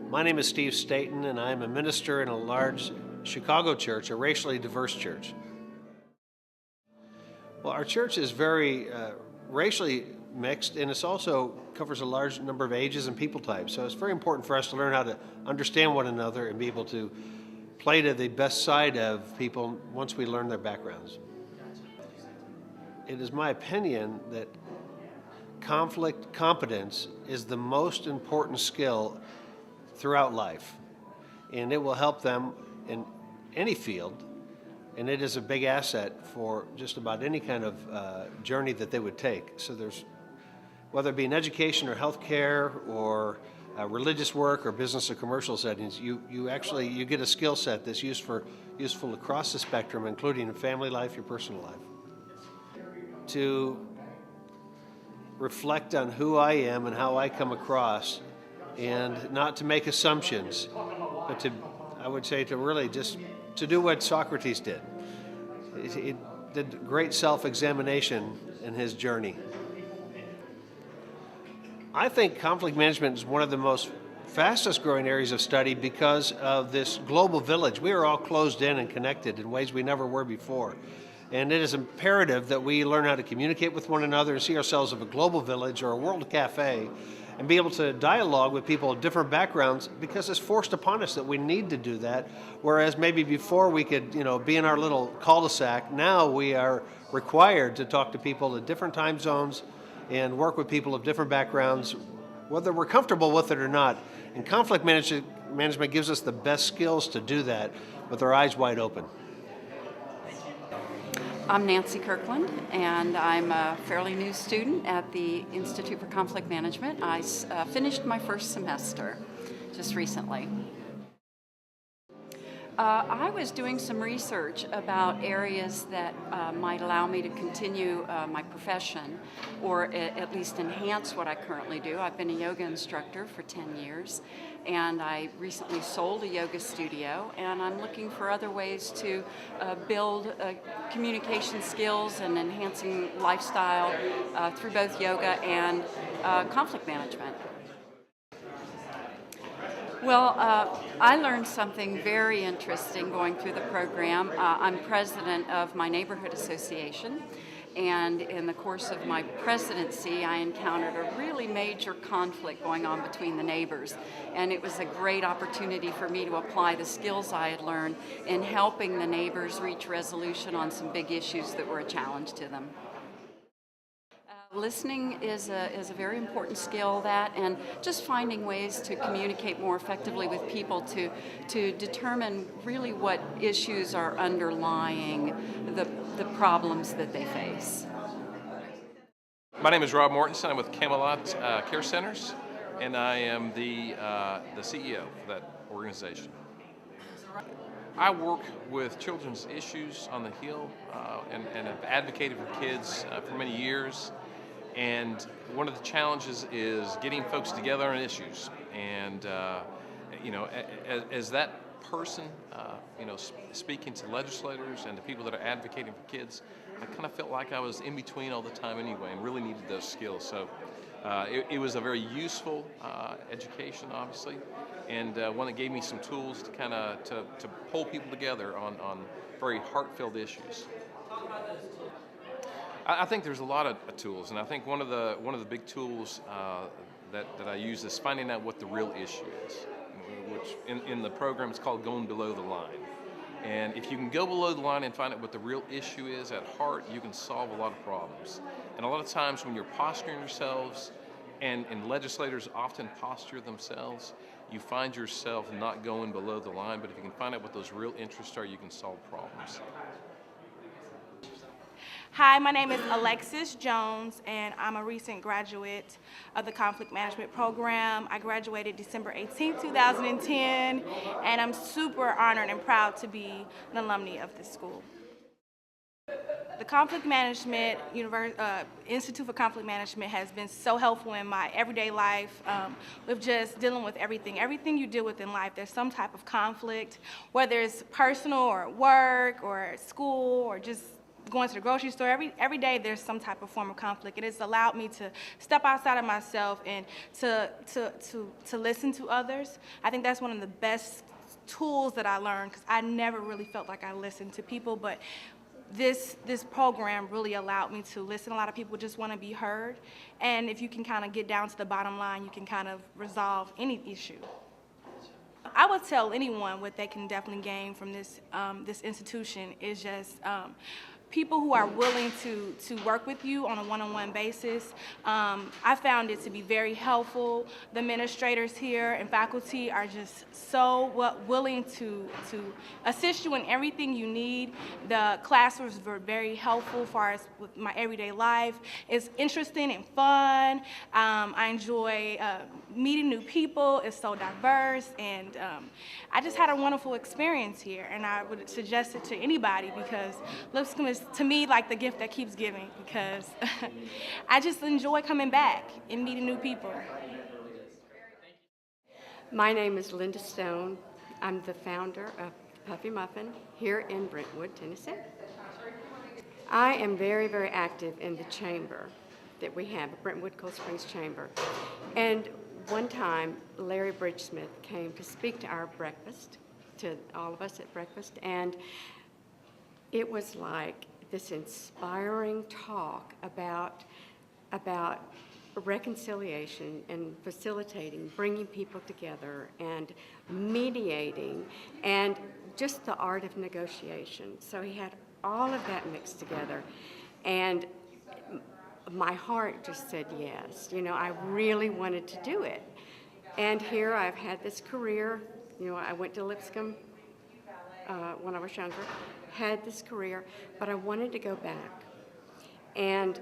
My name is Steve Staten, and I'm a minister in a large Chicago church, a racially diverse church. Well, our church is very racially mixed, and it also covers a large number of ages and people types. So it's very important for us to learn how to understand one another and be able to play to the best side of people once we learn their backgrounds. It is my opinion that conflict competence is the most important skill throughout life, and it will help them in any field, and it is a big asset for just about any kind of journey that they would take. So there's, whether it be in education or healthcare or religious work or business or commercial settings, you get a skill set that's useful across the spectrum, including in family life, your personal life. To reflect on who I am and how I come across, and not to make assumptions, but to, I would say, to really just to do what Socrates did. He did great self-examination in his journey. I think conflict management is one of the most fastest growing areas of study because of this global village. We are all closed in and connected in ways we never were before. And it is imperative that we learn how to communicate with one another and see ourselves as a global village or a world cafe, and be able to dialogue with people of different backgrounds, because it's forced upon us that we need to do that. Whereas maybe before we could, be in our little cul-de-sac, now we are required to talk to people at different time zones and work with people of different backgrounds, whether we're comfortable with it or not. And conflict management gives us the best skills to do that with our eyes wide open. I'm Nancy Kirkland, and I'm a fairly new student at the Institute for Conflict Management. I finished my first semester just recently. I was doing some research about areas that might allow me to continue my profession, or at least enhance what I currently do. I've been a yoga instructor for 10 years, and I recently sold a yoga studio, and I'm looking for other ways to build communication skills and enhancing lifestyle through both yoga and conflict management. Well, I learned something very interesting going through the program. I'm president of my neighborhood association, and in the course of my presidency, I encountered a really major conflict going on between the neighbors, and it was a great opportunity for me to apply the skills I had learned in helping the neighbors reach resolution on some big issues that were a challenge to them. Listening is a very important skill, and just finding ways to communicate more effectively with people to determine really what issues are underlying the problems that they face. My name is Rob Mortensen. I'm with Camelot Care Centers, and I am the CEO of that organization. I work with children's issues on the Hill and have advocated for kids for many years. And one of the challenges is getting folks together on issues. And, as that person, speaking to legislators and to people that are advocating for kids, I kind of felt like I was in between all the time anyway and really needed those skills. So it was a very useful education, obviously, and one that gave me some tools to kind of to pull people together on very heartfelt issues. I think there's a lot of tools, and I think one of the big tools that I use is finding out what the real issue is, which in the program it's called going below the line. And if you can go below the line and find out what the real issue is at heart, you can solve a lot of problems. And a lot of times when you're posturing yourselves, and legislators often posture themselves, you find yourself not going below the line, but if you can find out what those real interests are, you can solve problems. Hi, my name is Alexis Jones, and I'm a recent graduate of the Conflict Management Program. I graduated December 18, 2010, and I'm super honored and proud to be an alumni of this school. The Conflict Management Institute for Conflict Management has been so helpful in my everyday life with just dealing with everything. Everything you deal with in life, there's some type of conflict, whether it's personal or work or school or just going to the grocery store. Every day there's some type of form of conflict. It has allowed me to step outside of myself and to listen to others. I think that's one of the best tools that I learned, because I never really felt like I listened to people, but this program really allowed me to listen. A lot of people just want to be heard, and if you can kind of get down to the bottom line, you can kind of resolve any issue. I would tell anyone what they can definitely gain from this institution is just people who are willing to work with you on a one-on-one basis. I found it to be very helpful. The administrators here and faculty are just so willing to assist you in everything you need. The classrooms were very helpful as far as with my everyday life. It's interesting and fun. I enjoy meeting new people. It's so diverse, and I just had a wonderful experience here, and I would suggest it to anybody, because Lipscomb is, to me, like the gift that keeps giving, because I just enjoy coming back and meeting new people. My name is Linda Stone. I'm the founder of Puffy Muffin here in Brentwood, Tennessee. I am very, very active in the chamber that we have, the Brentwood Cold Springs Chamber. And one time, Larry Bridgesmith came to speak to our breakfast, to all of us at breakfast, and it was like this inspiring talk about reconciliation and facilitating, bringing people together and mediating, and just the art of negotiation. So he had all of that mixed together, and my heart just said yes. You know, I really wanted to do it. And here I've had this career. You know, I went to Lipscomb when I was younger, had this career, but I wanted to go back. And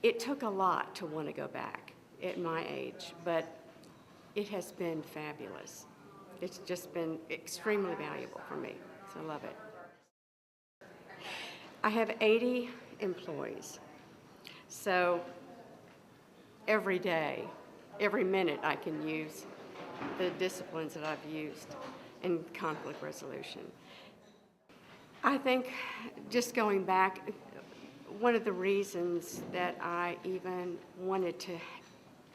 it took a lot to want to go back at my age, but it has been fabulous. It's just been extremely valuable for me, so I love it. I have 80 employees, so every day, every minute I can use the disciplines that I've used in conflict resolution. I think just going back, one of the reasons that I even wanted to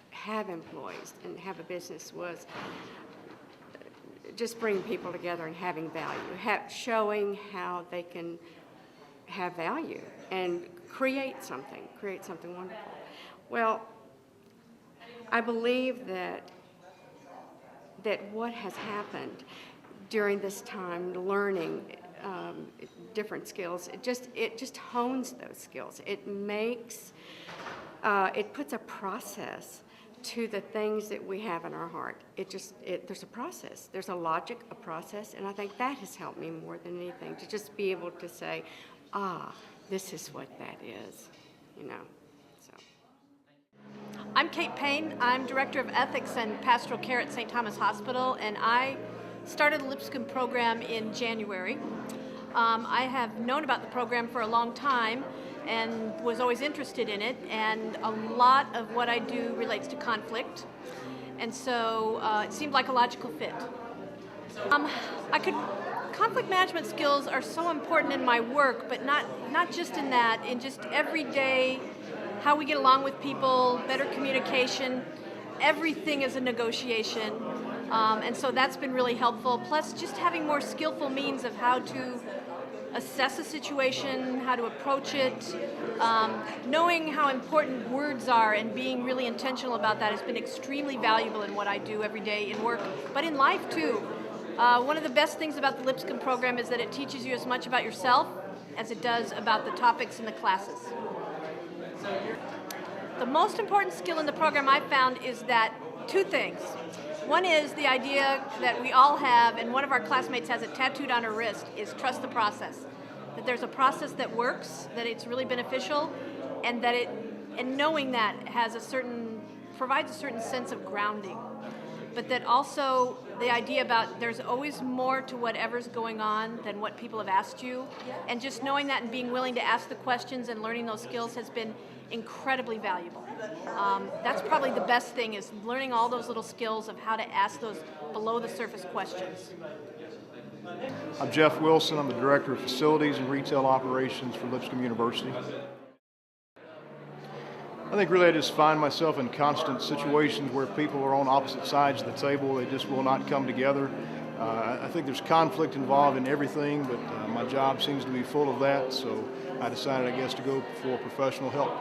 have employees and have a business was just bringing people together and having value, showing how they can have value and create something wonderful. Well, I believe that what has happened during this time, learning different skills, it just hones those skills. It makes, it puts a process to the things that we have in our heart. There's a process, there's a logic, a process, and I think that has helped me more than anything, to just be able to say, this is what that is, you know, so. I'm Kate Payne. I'm Director of Ethics and Pastoral Care at St. Thomas Hospital, and I started the Lipscomb program in January. I have known about the program for a long time and was always interested in it, and a lot of what I do relates to conflict, and so it seemed like a logical fit. Conflict management skills are so important in my work, but not just in that, in just every day, how we get along with people, better communication. Everything is a negotiation, and so that's been really helpful. Plus, just having more skillful means of how to assess a situation, how to approach it, knowing how important words are and being really intentional about that has been extremely valuable in what I do every day in work, but in life too. One of the best things about the Lipscomb program is that it teaches you as much about yourself as it does about the topics in the classes. The most important skill in the program I've found is that two things. One is the idea that we all have, and one of our classmates has it tattooed on her wrist, is trust the process. That there's a process that works, that it's really beneficial, and knowing that provides a certain sense of grounding. But that also the idea about there's always more to whatever's going on than what people have asked you, and just knowing that and being willing to ask the questions and learning those skills has been incredibly valuable. That's probably the best thing, is learning all those little skills of how to ask those below the surface questions. I'm Jeff Wilson. I'm the Director of Facilities and Retail Operations for Lipscomb University. I think really I just find myself in constant situations where people are on opposite sides of the table. They just will not come together. I think there's conflict involved in everything, but my job seems to be full of that, so I decided, I guess, to go for professional help.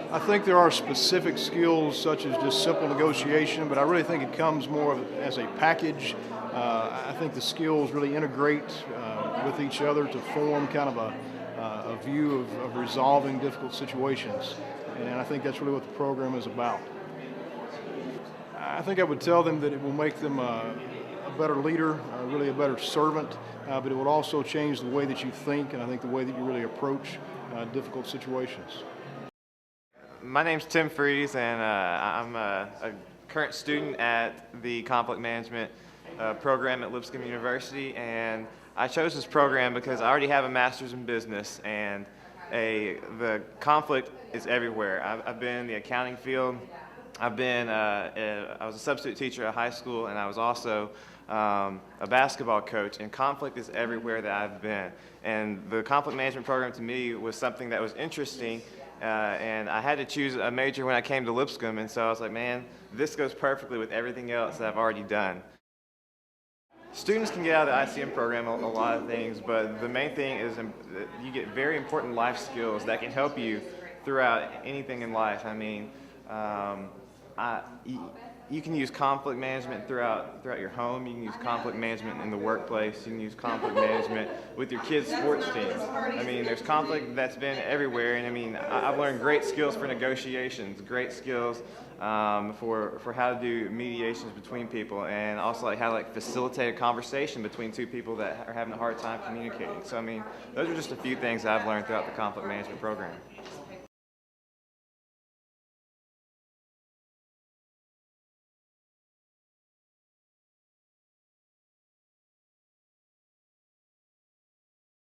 I think there are specific skills such as just simple negotiation, but I really think it comes more as a package. I think the skills really integrate with each other to form kind of a view of resolving difficult situations, and I think that's really what the program is about. I think I would tell them that it will make them a better leader, really a better servant, but it will also change the way that you think, and I think the way that you really approach difficult situations. My name's Tim Freeze, and I'm a current student at the Conflict Management program at Lipscomb University, and I chose this program because I already have a master's in business, and the conflict is everywhere. I've been in the accounting field. I was a substitute teacher at high school, and I was also a basketball coach, and conflict is everywhere that I've been. And the conflict management program to me was something that was interesting, and I had to choose a major when I came to Lipscomb, and so I was like, man, this goes perfectly with everything else that I've already done. Students can get out of the ICM program a lot of things, but the main thing is that you get very important life skills that can help you throughout anything in life. I mean, you can use conflict management throughout your home. You can use conflict management in the workplace. You can use conflict management with your kids' sports teams. I mean, there's conflict that's been everywhere, and I mean, I've learned great skills for negotiations, great skills for how to do mediations between people, and also like how to facilitate a conversation between two people that are having a hard time communicating. So I mean, those are just a few things that I've learned throughout the conflict management program.